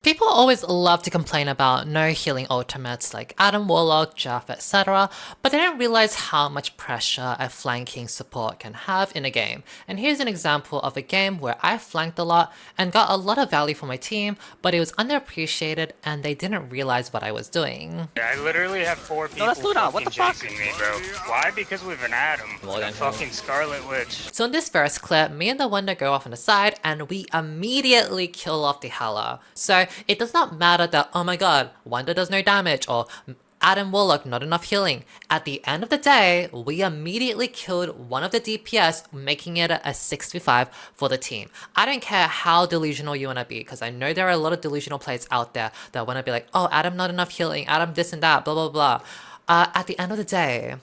People always love to complain about no healing ultimates like Adam Warlock, Jeff, etc., but they don't realize how much pressure a flanking support can have in a game. And here's an example of a game where I flanked a lot and got a lot of value for my team, but it was underappreciated and they didn't realize what I was doing. I literally have 4 people fucking chasing me, bro. Why? Because we have an Adam. A fucking Scarlet Witch. So in this first clip, me and the Wonder go off on the side and we immediately kill off the Hela. So it does not matter that, oh my god, Wonder does no damage or Adam Warlock not enough healing. At the end of the day, we immediately killed one of the DPS, making it a 6v5 for the team. I don't care how delusional you want to be, because I know there are a lot of delusional players out there that want to be like, oh, Adam not enough healing, Adam this and that, blah blah blah. At the end of the day,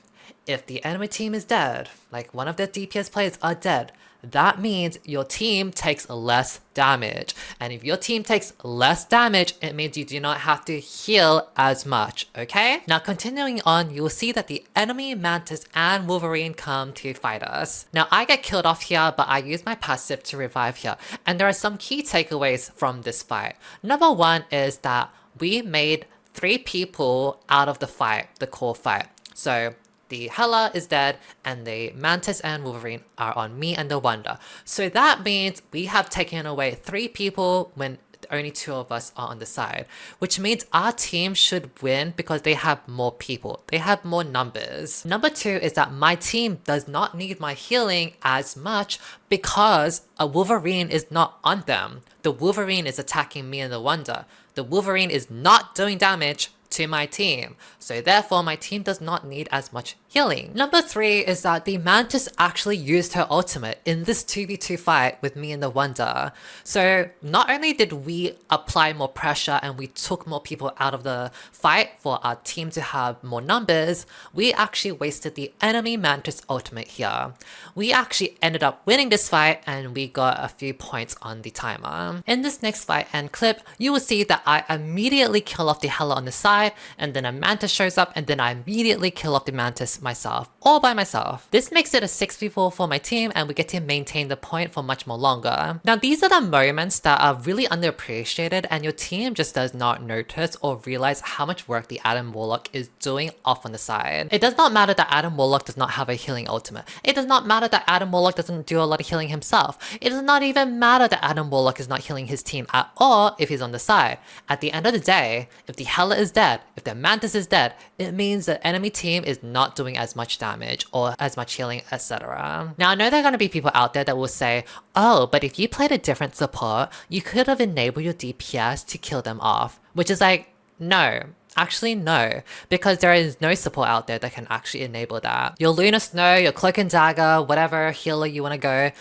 if the enemy team is dead, like one of the DPS players are dead, that means your team takes less damage. And if your team takes less damage, it means you do not have to heal as much, okay? Now continuing on, you will see that the enemy Mantis and Wolverine come to fight us. Now I get killed off here, but I use my passive to revive here. And there are some key takeaways from this fight. Number one is that we made 3 people out of the fight, the core fight. So the Hela is dead, and the Mantis and Wolverine are on me and the Wonder. So that means we have taken away 3 people when only 2 of us are on the side. Which means our team should win because they have more people. They have more numbers. Number 2 is that my team does not need my healing as much because a Wolverine is not on them. The Wolverine is attacking me and the Wonder. The Wolverine is not doing damage to my team, so therefore my team does not need as much healing. Number 3 is that the Mantis actually used her ultimate in this 2v2 fight with me and the Wonder. So not only did we apply more pressure and we took more people out of the fight for our team to have more numbers, we actually wasted the enemy Mantis ultimate here. We actually ended up winning this fight and we got a few points on the timer. In this next fight and clip, you will see that I immediately kill off the Hela on the side, and then a Mantis shows up, and then I immediately kill off the Mantis myself, all by myself. This makes it a 6v4 for my team, and we get to maintain the point for much more longer. Now these are the moments that are really underappreciated, and your team just does not notice or realize how much work the Adam Warlock is doing off on the side. It does not matter that Adam Warlock does not have a healing ultimate. It does not matter that Adam Warlock doesn't do a lot of healing himself. It does not even matter that Adam Warlock is not healing his team at all if he's on the side. At the end of the day, if the Hela is dead, if the Mantis is dead, it means the enemy team is not doing as much damage or as much healing, etc. Now I know there are going to be people out there that will say, oh, but if you played a different support, you could have enabled your DPS to kill them off. Which is like, no. Actually, no, because there is no support out there that can actually enable that. Your Lunar Snow, your Cloak and Dagger, whatever healer you want to go,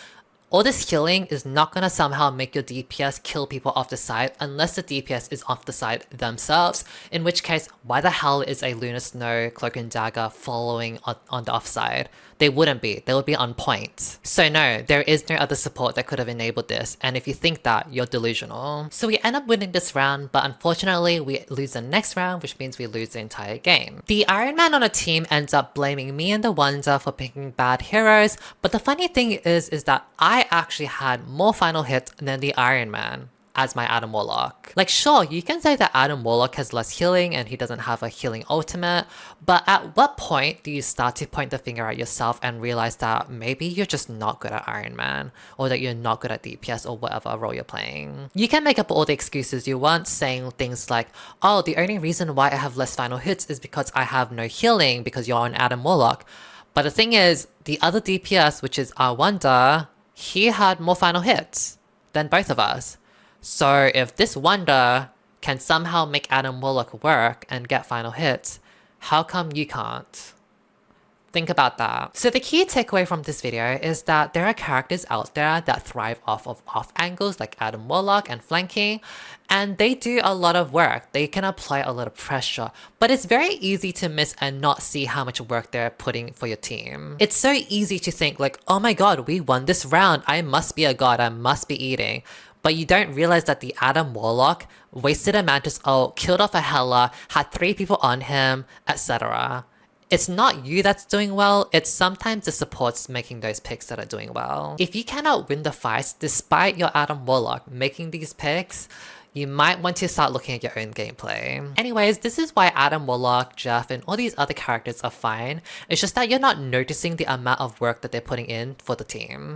all this healing is not going to somehow make your DPS kill people off the side unless the DPS is off the side themselves, in which case, why the hell is a Lunar Snow, Cloak and Dagger following on the offside? They wouldn't be. They would be on point. So no, there is no other support that could have enabled this, and if you think that, you're delusional. So we end up winning this round, but unfortunately we lose the next round, which means we lose the entire game. The Iron Man on a team ends up blaming me and the Wonder for picking bad heroes, but the funny thing is that I actually had more final hits than the Iron Man as my Adam Warlock. Like sure, you can say that Adam Warlock has less healing and he doesn't have a healing ultimate, but at what point do you start to point the finger at yourself and realize that maybe you're just not good at Iron Man, or that you're not good at DPS or whatever role you're playing? You can make up all the excuses you want, saying things like, oh, the only reason why I have less final hits is because I have no healing because you're an Adam Warlock. But the thing is, the other DPS, which is our Wonder, he had more final hits than both of us. So if this Wonder can somehow make Adam Warlock work and get final hits, how come you can't? Think about that. So the key takeaway from this video is that there are characters out there that thrive off of off angles like Adam Warlock and flanking, and they do a lot of work. They can apply a lot of pressure, but it's very easy to miss and not see how much work they're putting for your team. It's so easy to think like, oh my god, we won this round, I must be a god, I must be eating. But you don't realize that the Adam Warlock wasted a Mantis ult, killed off a Hela, had 3 people on him, etc. It's not you that's doing well, it's sometimes the supports making those picks that are doing well. If you cannot win the fights despite your Adam Warlock making these picks, you might want to start looking at your own gameplay. Anyways, this is why Adam Warlock, Jeff, and all these other characters are fine. It's just that you're not noticing the amount of work that they're putting in for the team.